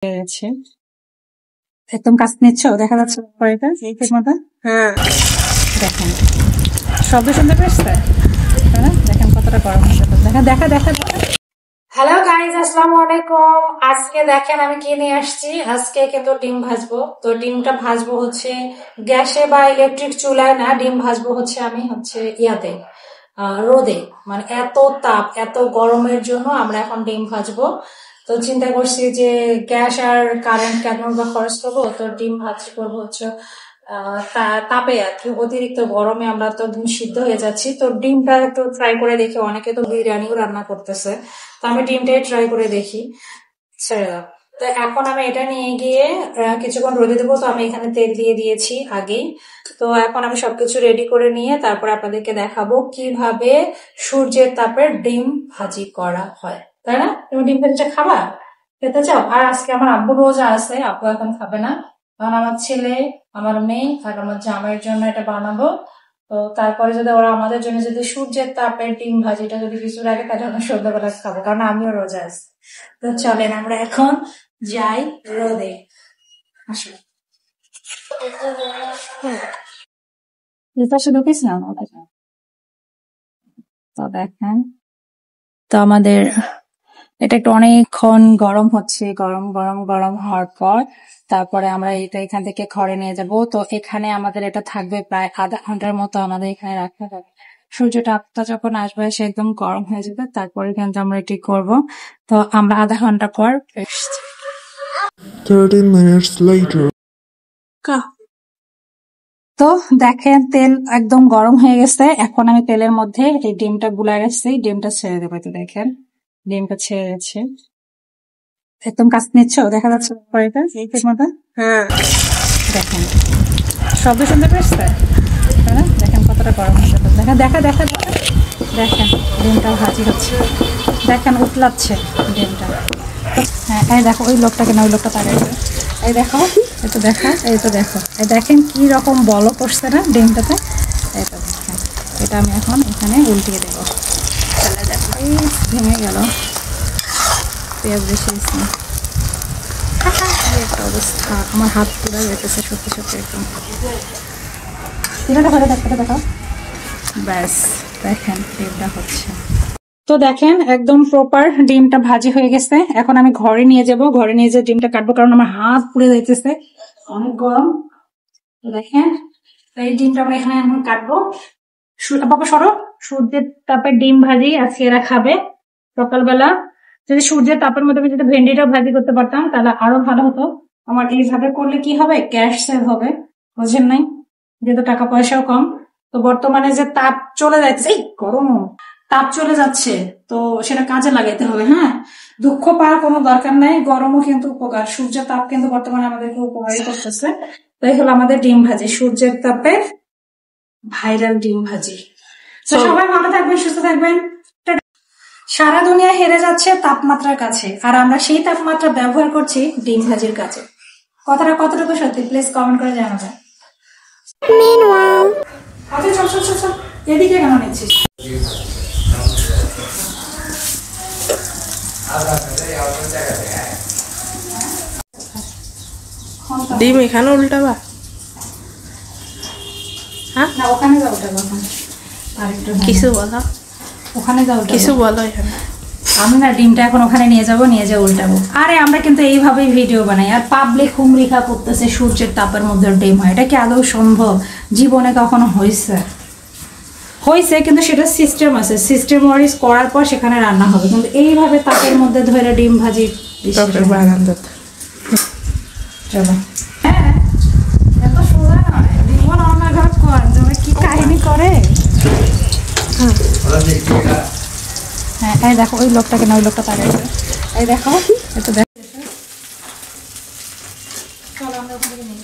পেরেছে একদম কাছ নিচ্ছ দেখা যাচ্ছে পরেটা ঠিক মতো। হ্যাঁ দেখেন শব্দ শুনতে পারছে, দেখেন কতটা গরম হচ্ছে। দেখা দেখা দেখা হ্যালো গাইজ, আসসালামু আলাইকুম। আজকে দেখেন আমি কি নিয়ে আসছি। আজকে কিন্তু ডিম ভাজবো। তো ডিমটা ভাজবো হচ্ছে গ্যাসে বা ইলেকট্রিক চুলায় না, ডিম ভাজবো হচ্ছে আমি ইয়াতে রোদে। মানে এত তাপ এত গরমের জন্য আমরা এখন ডিম ভাজবো। তো চিন্তা করছি যে গ্যাস আর কারেন্ট কেন বা খরচ করবো, তো ডিম ভাজি করবো হচ্ছে তাপে আর কি। অতিরিক্ত গরমে আমরা তো ডিম সিদ্ধ হয়ে যাচ্ছি। তো ডিমটা একটু ট্রাই করে দেখি, অনেকে তো বিরিয়ানিও রান্না করতেছে, তো আমি ডিমটাই ট্রাই করে দেখি। ছেড়ে দাও। তো এখন আমি এটা নিয়ে গিয়ে কিছুক্ষণ রোদে দেবো। তো আমি এখানে তেল দিয়ে দিয়েছি আগেই। তো এখন আমি সবকিছু রেডি করে নিয়ে তারপর আপনাদেরকে দেখাবো কিভাবে সূর্যের তাপে ডিম ভাজি করা হয়, তাই না? তুমি ডিম ভাজিটা খাবা, খেতে চাও? আর আজকে আমার আব্বু রোজা আছে, আব্বু এখন খাবে না, কারণ আমার ছেলে, আমার মেয়ে আর আমার জামাইয়ের জন্য এটা বানাবো। তো তারপরে যদি ওরা আমাদের জন্য যদি সূর্যের তাপে ডিম ভাজিটা যদি কিছু রাখে, তাহলে আমরা সন্ধ্যাবেলা খাবো, কারণ আমিও রোজা আছি। তো চলেন আমরা এখন যাই রোদে। আসলে তো দেখেন, তো আমাদের এটা একটু অনেকক্ষণ গরম হচ্ছে, গরম গরম গরম হওয়ার পর তারপরে আমরা এটা এখান থেকে ঘরে নিয়ে যাব। তো এখানে আমাদের এটা থাকবে প্রায় আধা ঘন্টার মতো, আমাদের এখানে রাখতে হবে। সূর্যটা আপটা যখন আসবে সে একদম গরম হয়ে যাবে, তারপরে কিন্তু আমরা এটি করব। তো আমরা আধা ঘন্টা পর 30 minutes later. তো দেখেন তেল একদম গরম হয়ে গেছে। এখন আমি তেলের মধ্যে এই ডিমটা গুলাই রাখছি, ডিমটা ছেড়ে দেবো। তো দেখেন ডিমটা ছেড়ে গেছে, একদম কাছ নিচ্ছ দেখা যাচ্ছে পরেটা ঠিক মতো। হ্যাঁ দেখেন শব্দ শুনতে পারছে, দেখেন কতটা গরম হচ্ছে। দেখা দেখা দেখা দেখেন ডিমটা ভাজি হচ্ছে, দেখেন উতলাচ্ছে ডিমটা। হ্যাঁ এই দেখো ওই লোকটাকে না, ওই লোকটা তাকাইছে, এই দেখো এই তো দেখা, এই তো দেখো, এই দেখেন কি রকম বলক পড়ছে না ডিমটাতে। এই তো দেখেন, এটা আমি এখন এখানে উল্টিয়ে দেবো। তাহলে দেখো এই ভেঙে গেল, পেঁয়াজ বেশি দিচ্ছি না। একটা অবস্থা, আমার হাত পুরো যেতেছে সত্যি সত্যি একদম। ডিমটা ভালো দেখতে দেখো, ব্যাস দেখেন ডিমটা হচ্ছে। তো দেখেন একদম প্রপার ডিমটা ভাজি হয়ে গেছে। এখন আমি ঘরে নিয়ে যাব, ঘরে নিয়ে যেয়ে ডিমটা কাটবো, কারণ আমার হাত পুড়ে যাইতেছে, অনেক গরম। তো দেখেন এই ডিমটা আমরা এখানে এখন কাটবো। বাবা সরো, সূর্যের তাপে ডিম ভাজি আজকে এরা খাবে সকালবেলা। যদি সূর্যের তাপের মধ্যে যদি ভেন্ডিটাও ভাজি করতে পারতাম তাহলে আরো ভালো হতো। আমার এইভাবে করলে কি হবে, গ্যাস সেভ হবে, বুঝেন নাই? যেহেতু টাকা পয়সাও কম। তো বর্তমানে যে তাপ চলে যাচ্ছে, এই গরম তাপ চলে যাচ্ছে, তো সেটা কাজে লাগাইতে হবে। হ্যাঁ, দুঃখ পাওয়ার কোনো দরকার নাই, গরমও কিন্তু উপকার। সূর্যের তাপ কিন্তু বর্তমানে আমাদেরকে উপকারই করতেছে। তাই হলো আমাদের ডিম ভাজি, সূর্যের তাপে ভাইরাল ডিম ভাজি। তো সবাই ভালো থাকবেন, সুস্থ থাকবেন। সারা দুনিয়া হেরে যাচ্ছে তাপমাত্রার কাছে, আর আমরা সেই তাপমাত্রা ব্যবহার করছি ডিম ভাজির কাছে। কথাটা কতটুকু সত্যি প্লিজ কমেন্ট করে জানাবেন। আচ্ছা চল চল চল চল, এদিকে কেন নিচ্ছিস? ডিম এখানে উল্টাবা? হ্যাঁ না, ওখানে যাও, উল্টাবো। আরেকটু কিছু বলো, ওখানে যাও, কিছু বলো এখানে। আমি না ডিমটা এখন ওখানে নিয়ে যাবো, নিয়ে যাবো উল্টাবো। আরে আমরা কিন্তু এইভাবেই ভিডিও বানাই, আর পাবলিক হুমরিখা করতেছে সূর্যের তাপের মধ্যে ডিম হয়। এটা কি আদৌ সম্ভব? জীবনে কখনো হয়েছে? হয়েছে, কিন্তু সেটা সিস্টেম আছে, সিস্টেম ওয়াইজ করার পর সেখানে রান্না হবে। কিন্তু এইভাবে তাপের মধ্যে ধরে ডিম ভাজি, চলো। হ্যাঁ এত সোজা নয়, জীবন অনাঘাত কর, কি কাহিনী করে। হ্যাঁ এই দেখো ওই লোকটাকে না, ওই লোকটা তাকাইছে, এই দেখো এই তো দেখো। চলো আমরা ওখান থেকে নিই।